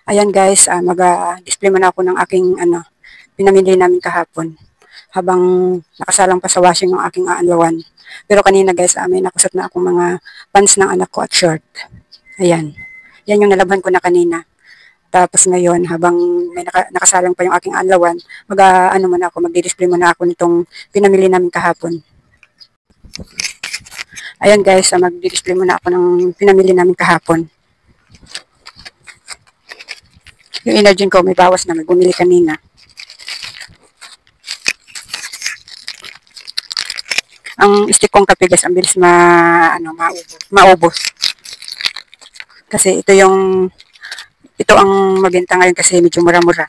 Ayan guys, mag-display muna ako ng aking pinamili namin kahapon habang nakasalang pa sa washing ng aking aanlawan. Pero kanina guys, may nakusot na akong mga pants ng anak ko at short. Ayan. Yan yung nalabhan ko na kanina. Tapos ngayon, habang may nakasalang pa yung aking aanlawan, muna ako, magdi-display muna ako nitong pinamili namin kahapon. Ayan guys, magdi-display muna ako ng pinamili namin kahapon. Yung energy ko may bawas na, may bumili kanina. Ang stick kong kape guys, ang bilis maubos. Kasi ito ang mabenta ngayon kasi medyo mura-mura.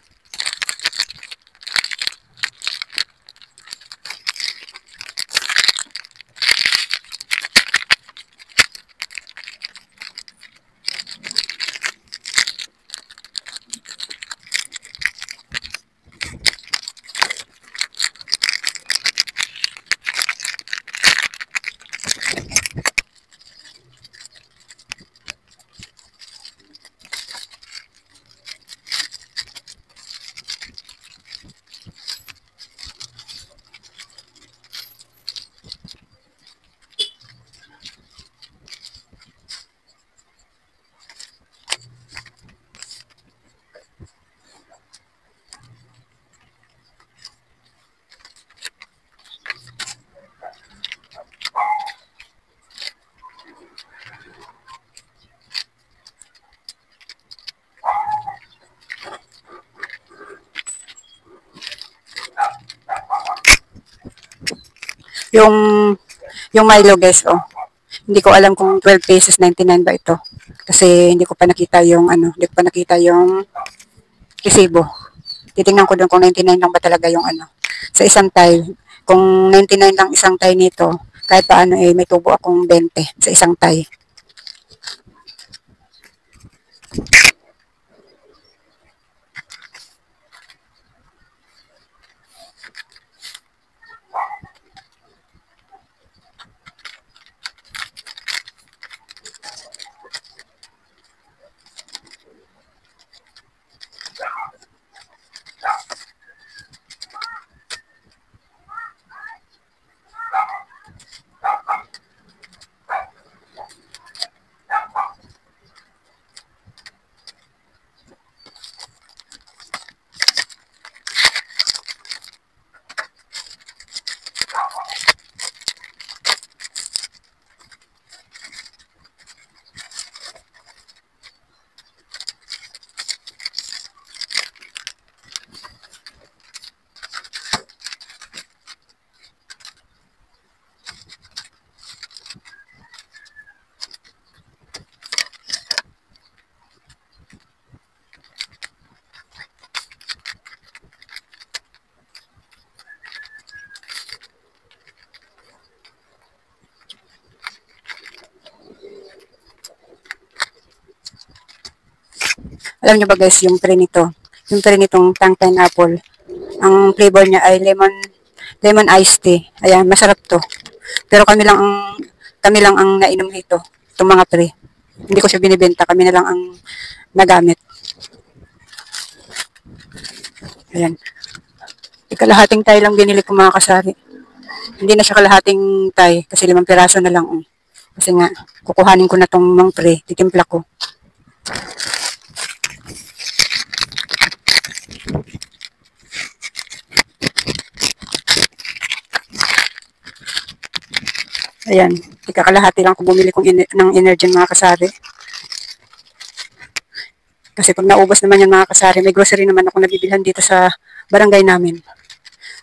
Yung Milo guys, hindi ko alam kung 12 pesos 99 ba ito. Kasi hindi ko pa nakita hindi ko pa nakita yung resibo. Titingnan ko doon kung 99 lang ba talaga yung sa isang tie. Kung 99 lang isang tie nito, kahit paano may tubo akong 20 sa isang tie. Alam nyo ba guys, yung tray nitong Tang Pineapple, ang flavor niya ay lemon iced tea. Ayan, masarap to. Pero kami lang ang nainom nito, itong mga pre. Hindi ko siya binibenta, kami na lang ang nagamit. Ayan. Ikalahating tayo lang binili ko mga kasari. Hindi na siya kalahating tayo kasi 5 piraso na lang. Kasi nga, kukuhanin ko na tong mga pre, titimpla ko. Ayan, ikakalahati lang kung bumili ng energy mga kasari. Kasi pag naubos naman yan mga kasari, may grocery naman ako nabibilhan dito sa barangay namin.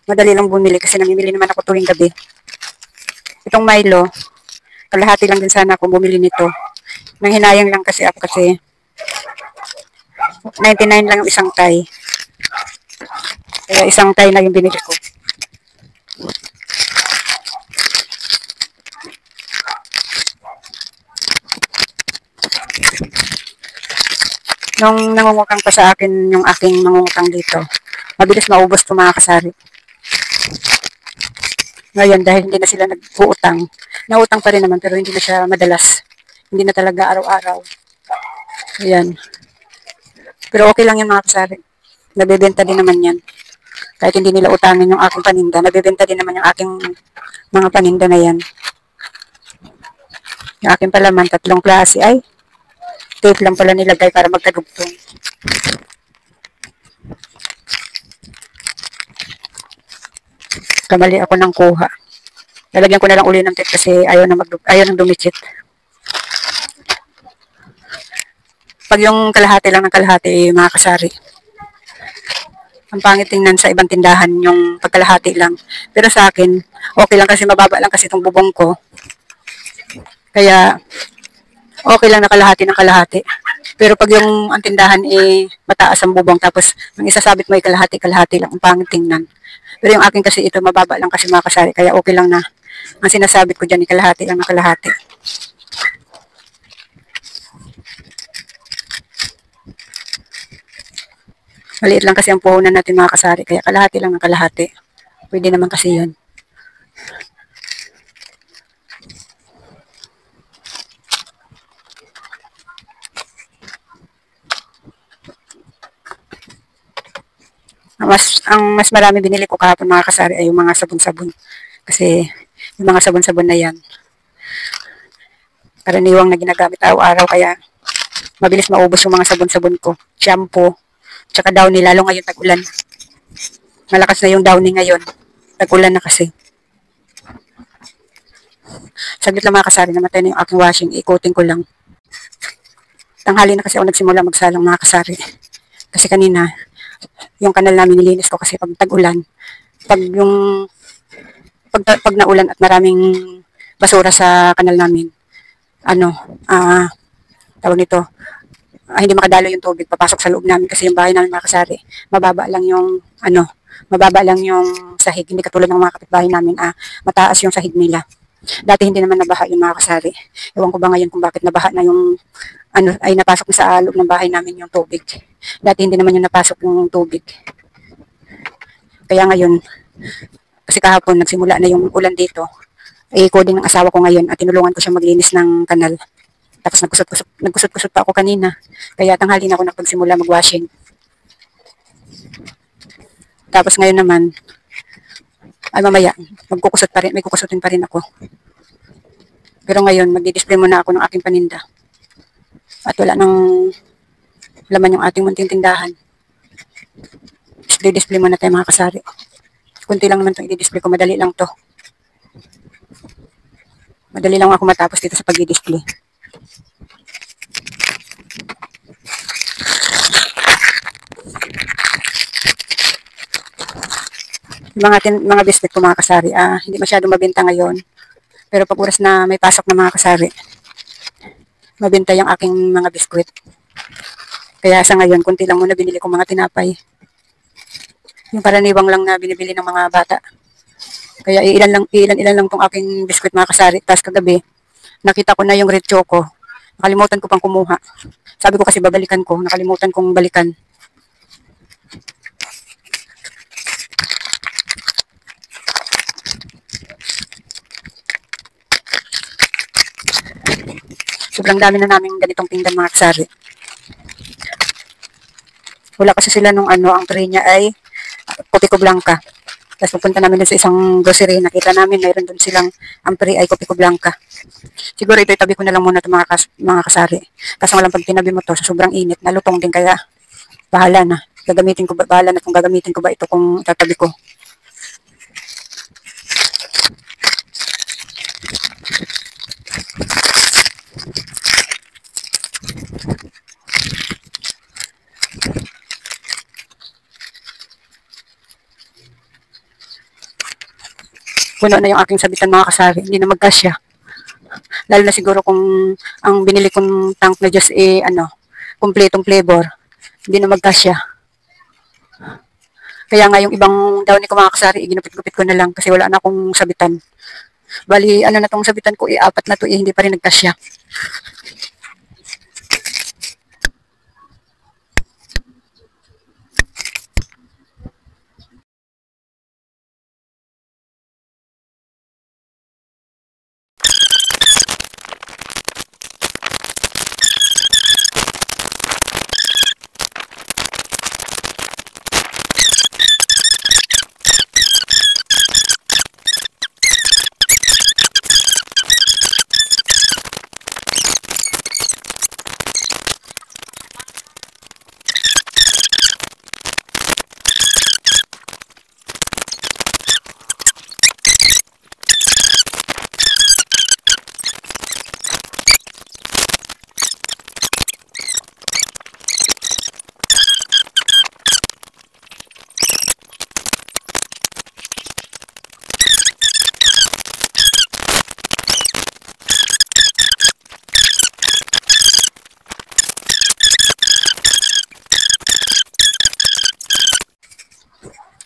Madali lang bumili kasi namimili naman ako tuwing gabi. Itong Milo, kalahati lang din sana kung bumili nito. Nang hinayang lang kasi ako kasi 99 lang yung isang tie. Kaya isang tie na yung binili ko. Nung nangungutang pa sa akin yung aking mangungutang dito, mabilis maubos ko mga kasari. Ngayon, dahil hindi na sila nag-uutang, nautang pa rin naman pero hindi na siya madalas. Hindi na talaga araw-araw. Ayan. Pero okay lang yan mga kasari. Nabebenta din naman yan. Kahit hindi nila utangin yung aking paninda, nabebenta din naman yung aking mga paninda na yan. Yung aking palaman, 3 klase. Ay, tape lang pala nilagay para magkadugtong. Kamali ako ng kuha. Lalagyan ko na lang uli ng tape kasi ayaw nang dumikit. Pag yung kalahati lang ng kalahati, mga kasari, ang pangit tingnan sa ibang tindahan yung pagkalahati lang. Pero sa akin, okay lang kasi mababa lang kasi itong bubong ko. Kaya, okay lang na kalahati ng kalahati. Pero pag yung ang tindahan mataas ang bubong tapos ang isasabit mo ay kalahati-kalahati lang, ang pangit tingnan. Pero yung akin kasi ito mababa lang kasi mga kasari, kaya okay lang na ang sinasabit ko dyan ay kalahati lang na kalahati. Maliit lang kasi ang puhunan natin mga kasari, kaya kalahati lang ng kalahati. Pwede naman kasi yun. Ang mas marami binili ko kahapon mga kasari ay yung mga sabon-sabon. Kasi yung mga sabon-sabon na yan, karaniwang na ginagamit araw-araw, kaya mabilis maubos yung mga sabon-sabon ko. Shampoo, tsaka downy, lalo ngayon tag-ulan. Malakas na yung downy ngayon. Tag-ulan na kasi. Saglit lang mga kasari, namatay na yung aking washing. Ikutin ko lang. Tanghali na kasi ako nagsimula magsalang mga kasari. Kasi kanina, yung kanal namin nilinis ko kasi pag tag-ulan, pag naulan at maraming basura sa kanal namin, tawag nito, hindi makadalo yung tubig papasok sa loob namin kasi yung bahay namin mga kasari, mababa lang yung sahig, hindi katulad ng mga kapitbahay namin, mataas yung sahig nila. Dati hindi naman nabaha yung mga kasari. Ewan ko ba ngayon kung bakit nabaha na yung ay napasok na sa loob ng bahay namin yung tubig. Dati hindi naman yung napasok yung tubig. Kaya ngayon, kasi kahapon nagsimula na yung ulan dito, coding ng asawa ko ngayon at tinulungan ko siya maglinis ng kanal. Tapos nagkusot-kusot pa ako kanina. Kaya tanghali na ako nagsimula mag-washing. Tapos ngayon naman, ay mamaya, may kukusutin pa rin ako. Pero ngayon, magdi-display muna ako ng aking paninda. At wala nang laman yung ating munting tindahan. Display muna tayo mga kasari. Kunti lang naman itong i-display ko, madali lang to. Madali lang ako matapos dito sa pag-i-display. Yung mga biscuit ko mga kasari, hindi masyadong mabenta ngayon. Pero pag oras na may pasok na mga kasari, mabenta yung aking mga biskuit. Kaya sa ngayon, kunti lang muna binili ko mga tinapay. Yung karaniwang lang na binibili ng mga bata. Kaya ilan lang tong aking biskuit mga kasari. Tapos kagabi, nakita ko na yung red choco. Nakalimutan ko pang kumuha. Sabi ko kasi babalikan ko, nakalimutan kong balikan. Sobrang dami na namin ganitong pinggan mga kasari. Wala kasi sila nung ang tray niya ay Kopiko Blanca. Tapos pupunta namin dun sa isang grocery, nakita namin mayroon dun silang ang tray ay Kopiko Blanca. Siguro ito itabi ko na lang muna ito mga kasari. Kasi walang pag tinabi mo to, sa sobrang init, nalutong din kaya bahala na. Bahala na kung gagamitin ko ba ito kung tatabi ko. Puno na yung aking sabitan mga kasari, hindi na magkasya. Lalo na siguro kung ang binili kong tank na just kumpletong flavor, hindi na magkasya. Kaya nga yung ibang downy ko mga kasari, ginupit-gupit ko na lang kasi wala na akong sabitan. Bali, na tong sabitan ko, 4 na to, hindi pa rin nagkasya.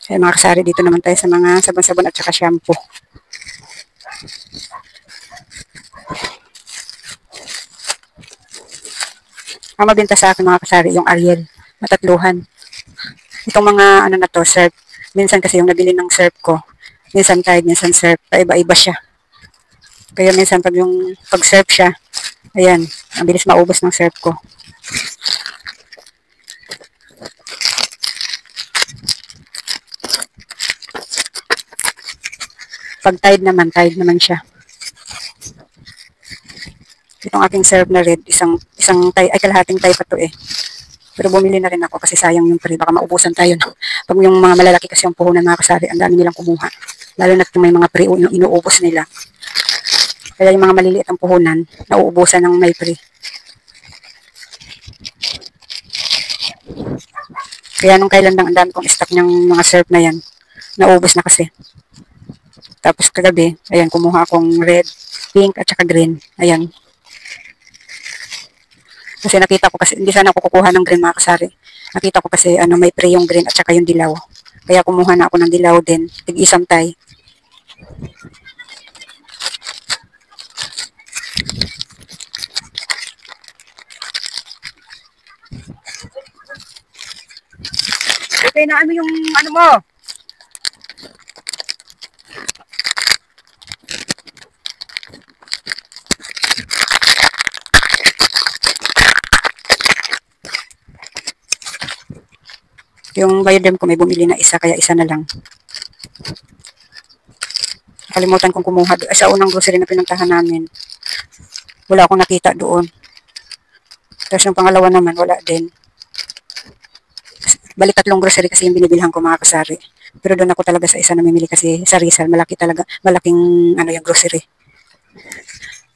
Kaya mga kasari, dito naman tayo sa mga sabon-sabon at saka shampoo. Ang mabenta sa akin mga kasari, yung Ariel, matatluhan. Itong mga ano na to, surf. Minsan kasi yung nabili ng surf ko, minsan Tide, minsan surf, paiba-iba siya. Kaya minsan pag surf siya, ayan, ang bilis maubos ng surf ko. Pag Tide naman siya. Itong aking surf na red, isang Tide, ay kalahating Tide pa to eh. Pero bumili na rin ako kasi sayang yung pre, baka maubusan tayo. No? Pag yung mga malalaki kasi yung puhunan mga kasari, ang dami nilang kumuha. Lalo na may mga pre, inuubos nila. Kaya yung mga maliliit ang puhunan, nauubusan ng may pre. Kaya nung kailan lang ang dami kong stock ng mga surf na yan, naubos na kasi. Tapos kagabi, ayan, kumuha akong red, pink, at saka green. Ayan. Kasi nakita ko kasi, hindi sana ako kukuha ng green mga kasari. Nakita ko kasi may pre yung green at saka yung dilaw. Kaya kumuha na ako ng dilaw din. Tig-isang tay. Okay, na ano yung ano mo? Yung biodem ko may bumili na isa, kaya isa na lang. Kalimutan kong kumuha sa unang grocery na pinuntahan namin. Wala akong nakita doon. Tapos yung pangalawa naman, wala din. Balik 3 grocery kasi yung binibilhan ko mga kasari. Pero doon ako talaga sa isa namimili kasi sa Rizal, malaki talaga, malaking yung grocery.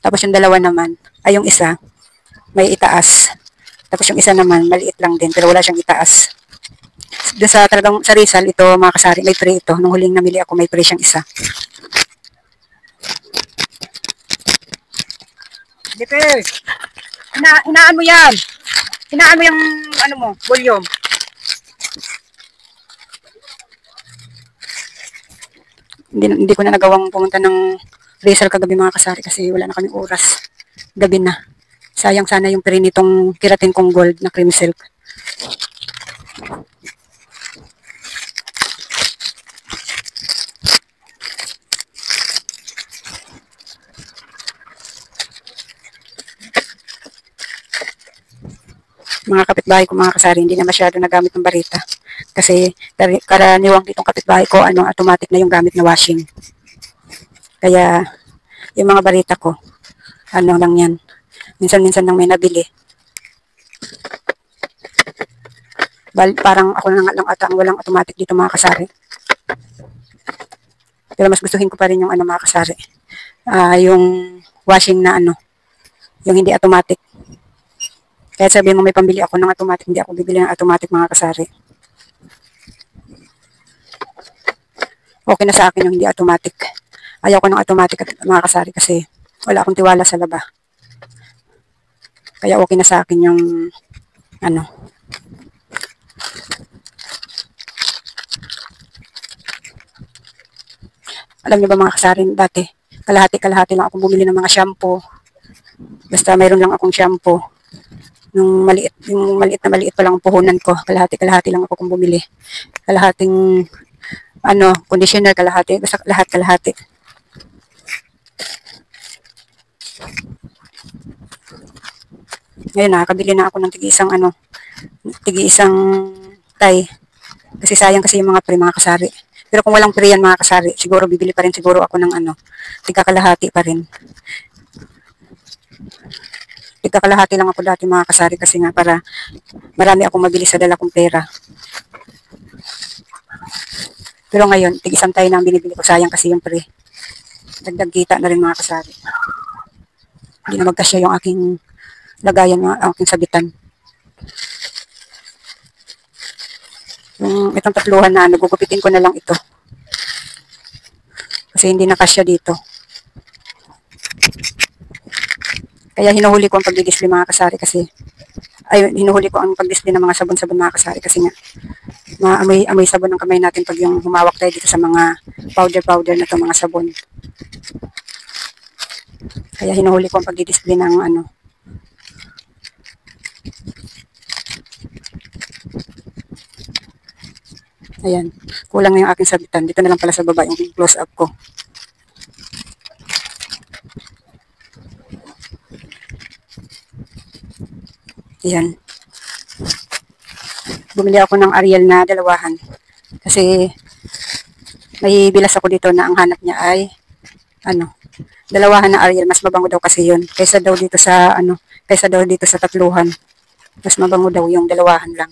Tapos yung dalawa naman, ay yung isa, may itaas. Tapos yung isa naman, maliit lang din, pero wala siyang itaas. Doon sa talagang sa Rizal, ito mga kasari, may pre ito. Nung huling namili ako, may pre siyang isa. Dito, hinaan mo yan. Hinaan mo yung ano mo, volume. Hindi ko na nagawang pumunta ng Rizal kagabi mga kasari kasi wala na kaming oras. Gabi na. Sayang sana yung pre nitong kiratin kong gold na cream silk. Mga kapitbahay ko mga kasari, hindi na masyado nagamit ng barita. Kasi karaniwang ditong kapitbahay ko, automatic na yung gamit na washing. Kaya, yung mga barita ko, lang yan. Minsan-minsan lang may nabili. Parang ako na nga lang ata ang walang automatic dito mga kasari. Pero mas gustuhin ko pa rin yung mga kasari. Yung washing na yung hindi automatic. Kaya sabihin mo may pambili ako ng automatic, hindi ako bibili ng automatic mga kasari. Okay na sa akin yung hindi automatic. Ayaw ko ng automatic mga kasari kasi wala akong tiwala sa laba. Kaya okay na sa akin yung Alam niyo ba mga kasari, dati kalahati-kalahati lang akong bumili ng mga shampoo. Basta mayroon lang akong shampoo. Yung maliit pa lang ang puhunan ko, kalahati-kalahati lang ako kung bumili. Kalahating conditioner, kalahati, basta lahat-kalahati. Ngayon nakakabili na ako ng tig-isang tay. Kasi sayang kasi yung mga pre mga kasari. Pero kung walang pre yan mga kasari, siguro bibili pa rin siguro ako ng tig-kalahati pa rin. Tig-kalahati lang ako dati mga kasari kasi nga para marami akong mabili sa dala kong pera. Pero ngayon, tig-isang tay na ang binibili ko, sayang kasi yung pre. Dagdag kita na rin mga kasari. Hindi na magkasya yung aking lagayan, ang aking sabitan. Itong tatluhan na gugupitin ko na lang ito. Kasi hindi na kasya dito. Kaya hinuhuli ko ang pagdidisplay mga kasari kasi hinuhuli ko ang pagdisplay ng mga sabon-sabon mga kasari kasi nga maamoy sabon ng kamay natin pag yung humawak tayo dito sa mga powder na to, mga sabon. Kaya hinuhuli ko ang pagdidisplay ng ano. Ayan. Kulang na yung aking sabitan. Dito na lang pala sa baba yung close up ko. Ayan. Bumili ako ng Ariel na dalawahan. Kasi may bilas ako dito na ang hanap niya ay ano, dalawahan na Ariel. Mas mabango daw kasi yun. Kaysa daw dito sa ano, kaysa daw dito sa tatluhan. Mas mabango daw yung dalawahan lang.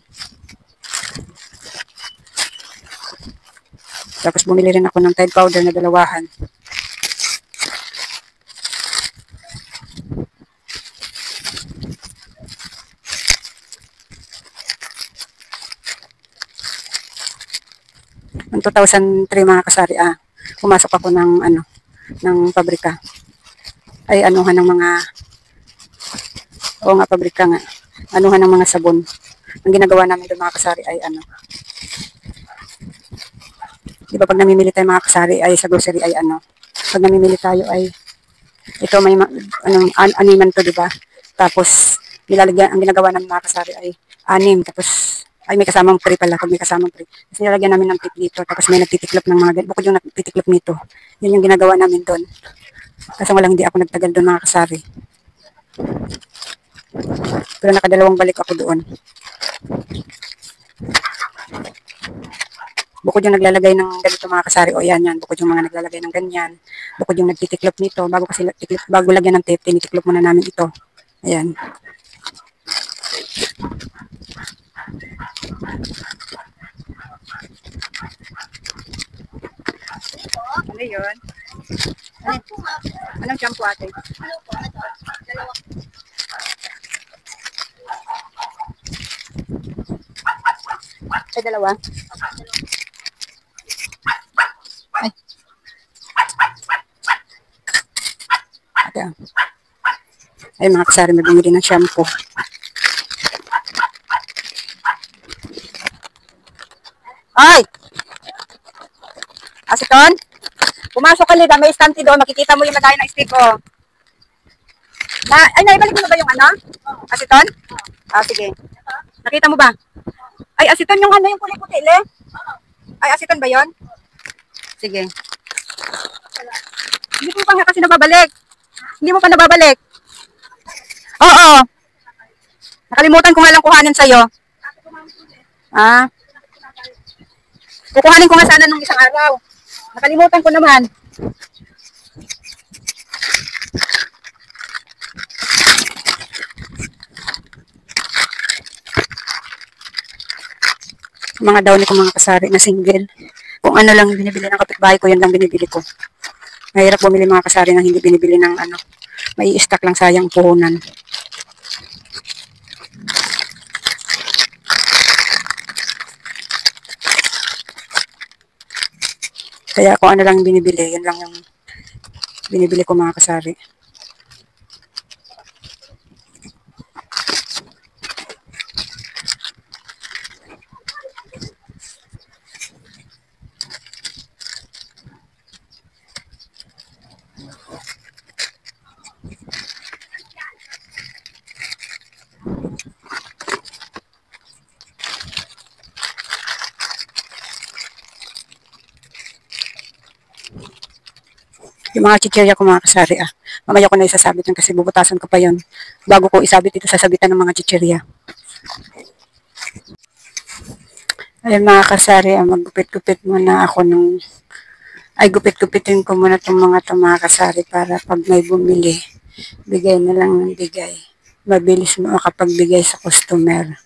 Tapos bumili rin ako ng Tide powder na dalawahan. Noong 2003 mga kasari, pumasok ako ng ano, ng pabrika. Ay anuhan ng mga, oo nga, pabrika nga. Anuhan ng mga sabon. Ang ginagawa namin doon mga kasari ay ano. Di ba pag namimili tayo mga kasari ay sa grocery ay ano. Pag namimili tayo ay ito may animan to, di ba? Tapos nilalagyan, ang ginagawa namin mga kasari ay anim. Tapos ay may kasamang pre pala, pag may kasamang pre. Tapos nilalagyan namin ng tip dito. Tapos may nagtitiklop ng mga, bukod yung nagtitiklop nito. Yun yung ginagawa namin doon. Kasi walang hindi ako nagtagal doon mga kasari. Pero nakadalawang balik ako doon. Bukod yung naglalagay ng ganito mga kasari, o yan, bukod yung mga naglalagay ng ganyan, bukod yung nagtitiklop nito, bago lagyan ng tape, tinitiklop muna namin ito. Ayan. Ano yun? Anong shampoo ate? Ay, dalawa? Ay. Ate, ay mga kasari, magbili ng shampoo. Ay! Asiton? Pumasok ka nila, may stante doon, makikita mo yung lagay ng stick, oh. Ay, naibalik mo ba yung ano? Asiton? Sige. Nakita mo ba? Ay, asiton yung ano, yung puti-puti, le? Ay, asiton ba yon? Sige. Hindi mo pa nga kasi nababalik. Hindi mo pa nababalik. Oo. Nakalimutan ko nga lang kuhanin sa'yo. Kukuhanin ko nga sana nung isang araw. Nakalimutan ko naman. Mga downy ko mga kasari na single. Kung ano lang binibili ng kapitbahay ko, yan lang binibili ko. Mahirap bumili mga kasari na hindi binibili ng ano. May i-stack lang, sayang puhunan. Kaya kung ano lang binibili, yan lang yung binibili ko mga kasari. Yung mga chichirya ko mga kasari, mamaya ko na isasabit yun kasi bubutasan ko pa yun. Bago ko isabit ito, sasabitan ng mga chichirya. Ayun mga kasari, maggupit-gupit muna ako gupit-gupitin ko muna itong mga kasari para pag may bumili, bigay na lang ng bigay. Mabilis mo makapagbigay sa customer.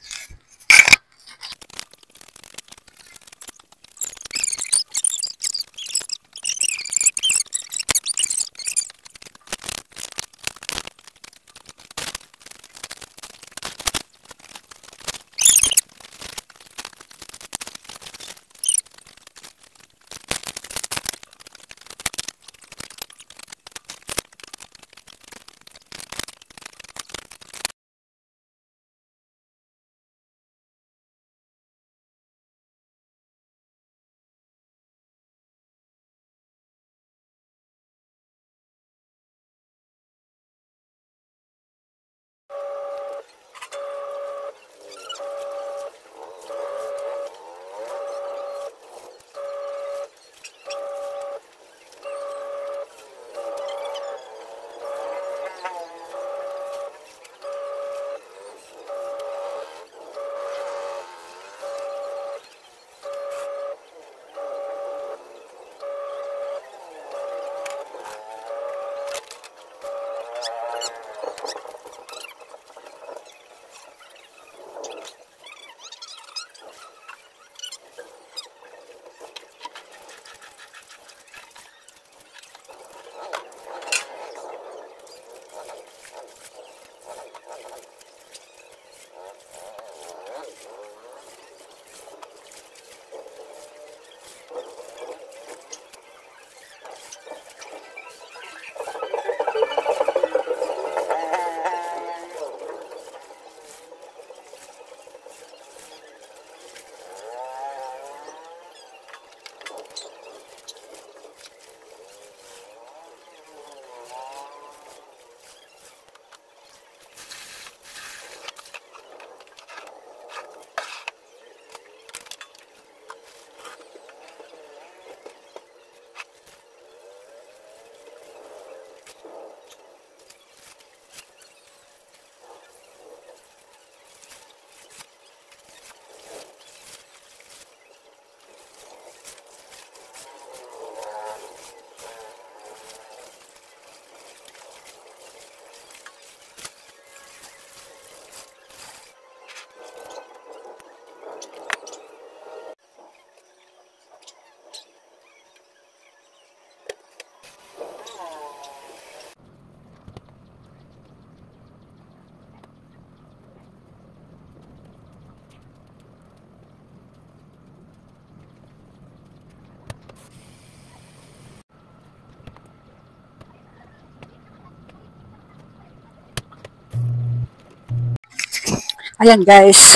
Ayan guys,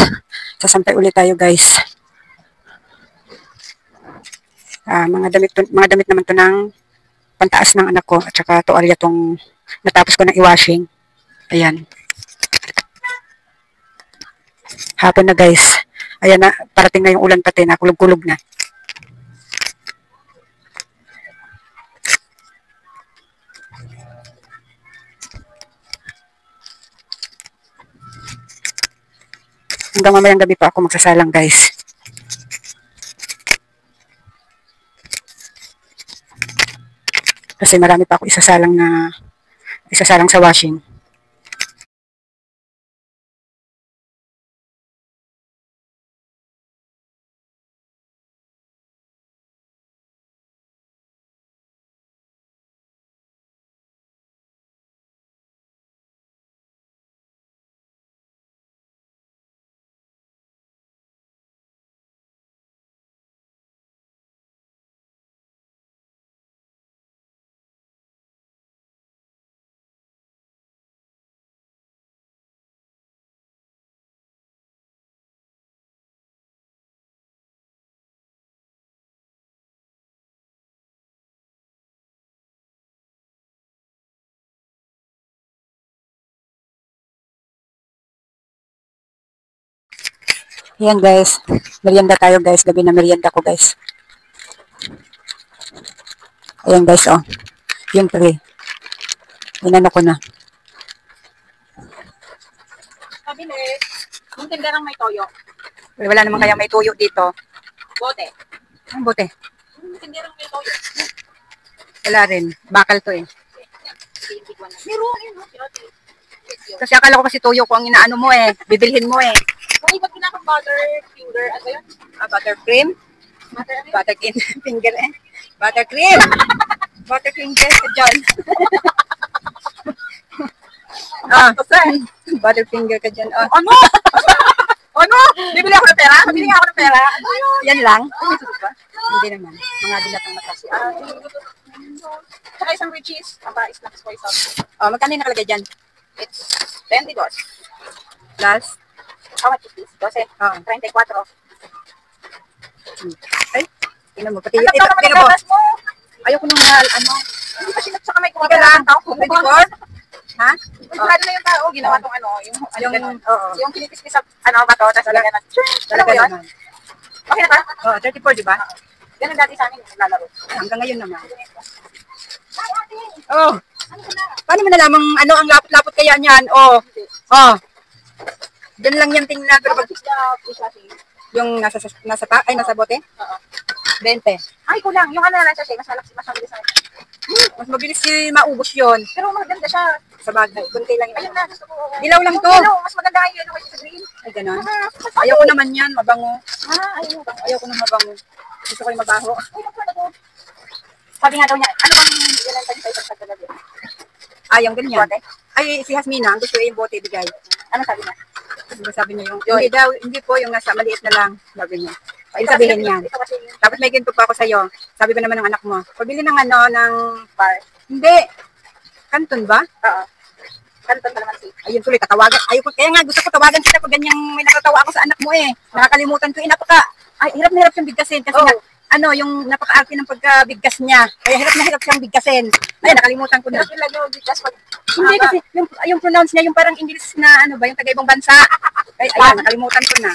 sasampay ulit tayo guys. Mga damit naman to ng pantaas ng anak ko at saka tuwalya tong natapos ko ng i-washing. Ayan. Hapon na guys. Ayan na, parating na yung ulan pati, nakulog-kulog na. Hanggang mamayang gabi pa ako magsasalang guys. Kasi marami pa ako isasalang sa washing. Ayan guys, merienda tayo guys, gabi na merienda ko guys. Ayan guys, oh, yung tray. Inano ko na. Pabilis. Yung tinderang may toyo. Wala naman kaya may tuyo dito. Bote. Ang bote. Yung tinderang may toyo. Wala rin. Bakal to eh. Meron yun. Kasi akala ko kasi tuyo ko ang inaano mo eh. Bibilhin mo eh. Kung iba't pinakang butter finger, ano yun? Buttercream? Buttercream finger eh. Buttercream! Buttercream guys, dyan. Butterfinger ka dyan. Ano? Ano? Bibili ako ng pera? Bibili ako ng pera? Yan lang? Hindi naman. Mga dilat ang matas. Saka isang Richie's. Snacks ko isang. Magkano yung nakalagay dyan? It's $20. Plus? How much is this? 12. 34. Ay, tingnan mo. Pati Ang ito, naman tingnan ang mo. gatas mo. Ayoko nung mahal, ano? Hindi pa sinat sa kamay ko. Ika lang. 24? Ha? Sigurado na yung tao, ginawa tong ano, Oo. yung kinikiskis sa ano ba to, tapos lagyan na. Talaga yun? naman. Okay na ba? 34, di ba? Ganun dati sa amin, naglalaro. Hanggang ngayon naman. Oh. Paano mo nalamang ano ang lapot-lapot kaya niyan? Oh. Diyan lang yan tingnan. Pero pag yung nasa bote? Oo. 20. Ay, kulang. Yung ano na lang siya, mas malaki, mas mabilis na. Mas mabilis maubos yun. Pero maganda siya. Sa bagay. Kunti lang yun. Ayun na, gusto ko. Dilaw lang Yung to. yellow, mas maganda yung yellow kaysa sa green. Ay, ganun. Ayoko naman yan. Mabango. Ayun. Ayoko nang mabango. Gusto ko yung mabaho. Ay, maganda to. Sabi nga daw niya, ano bang yun tayo sa isang talaga? Yung ganyan. Bote? Ay, si Hasmina, ang gusto yung bote bigay. Ano sabi niya? Sabi niya yung, hindi daw, hindi po yung nasa maliit na lang. Sabi niya. Ay, sabihin niya. Ito kasi Tapos may ginto pa ako sa'yo. Sabi ko naman ng anak mo, pabili ng ano, ng bar. Hindi. Kanton ba? Oo. Kanton pa naman si. Ayun tuloy, tatawagan. Ayun, kaya nga gusto ko tawagan kita pag ganyang may natatawa ako sa anak mo eh. Nakakalimutan ko, hirap na hirap siyang bigkasin kasi nga, yung napaka-arte ng pagkabigkas niya. Kaya hirap na hirap siyang bigkasin. Ay, nakalimutan ko na. Hirap nila daw bigas pag Hindi kasi, yung pronounce niya, yung parang English na ano ba, yung taga-ibang bansa. Ay, ayan, nakalimutan ko na.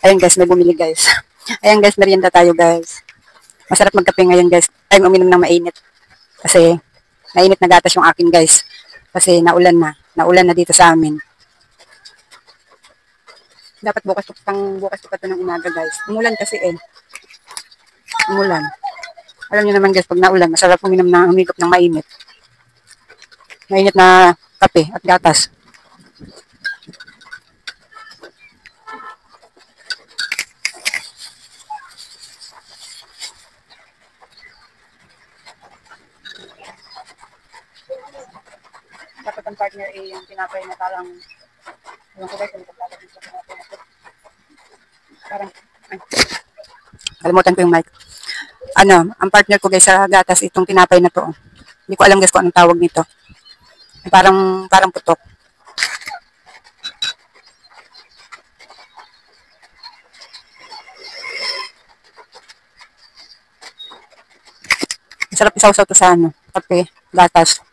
Ayan guys, may bumili guys. Ayan guys, merienda tayo guys. Masarap magkape ngayon guys. Ay, uminom ng mainit. Kasi, mainit na gatas yung akin guys. Kasi naulan na. Naulan na dito sa amin. Dapat bukas pa ito ng umaga guys. Umulan kasi eh. Umulan. Alam niyo naman guys, pag naulan, masarap humigop ng mainit. Mainit na kape at gatas. Dapat ang partner yung tinapay na parang ko guys, parang kalimutan ko yung mic. Ang partner ko guys sa gatas itong tinapay na to. Hindi ko alam guys kung anong tawag nito. Parang putok. Sarap isaw-saw to sa ano, kape, gatas.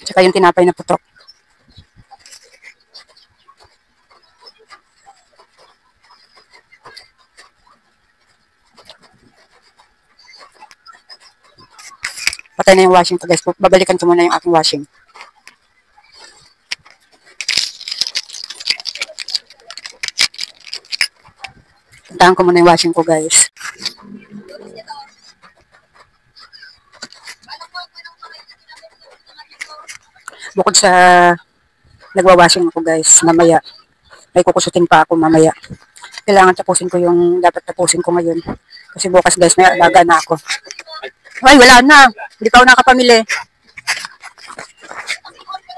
Tsaka yung tinapay na putok. Patay na yung washing ko guys. Babalikan ko muna yung aking washing. Puntahan ko muna yung washing ko guys. Bukod sa nagwa-washing ako guys, mamaya may kukusutin pa ako mamaya. Kailangan tapusin ko yung dapat tapusin ko ngayon. Kasi bukas guys, may alaga na ako. Ay, wala na. Hindi pa ako nakapamili.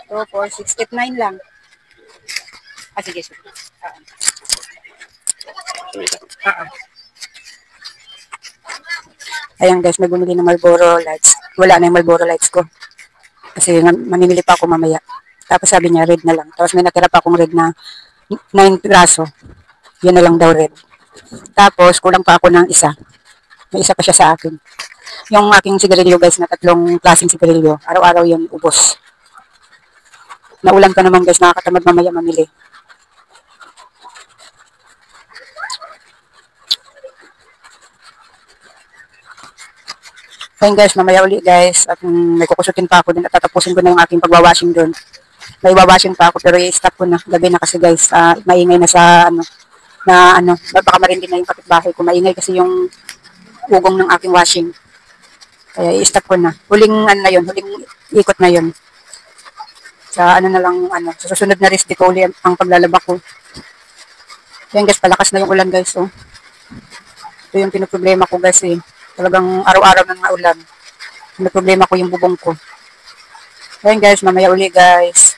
2, 4, 6, 8, 9 lang. Ah, sige, sige. Ayan guys, may bumili ng Marlboro Lights. Wala na yung Marlboro Lights ko. Kasi mamimili pa ako mamaya. Tapos sabi niya, red na lang. Tapos may natira pa akong red na 9 piraso. Yun na lang daw red. Tapos, kulang pa ako ng isa. May isa pa siya sa akin. Yung aking sigarilyo guys, na 3 klaseng sigarilyo. Araw-araw yun, ubos. Naulan ka naman guys, nakakatamad mamaya mamili. Ayun guys, mamaya uli guys. At may kukusutin pa ako din at tatapusin ko na yung aking pagwawashing doon. May wawashing pa ako pero i-stop ko na. Gabi na kasi guys, maingay na sa baka marindi na yung kapitbahay ko. Maingay kasi yung ugong ng aking washing. Kaya i-stop ko na. Huling ikot na yun. Sa sa susunod na rest ko uli ang paglalaba ko. Yan guys, palakas na yung ulan guys. Oh. Ito yung pinoproblema ko guys eh. Talagang araw-araw na ulan. Pinoproblema ko yung bubong ko. Yan guys, mamaya uli guys.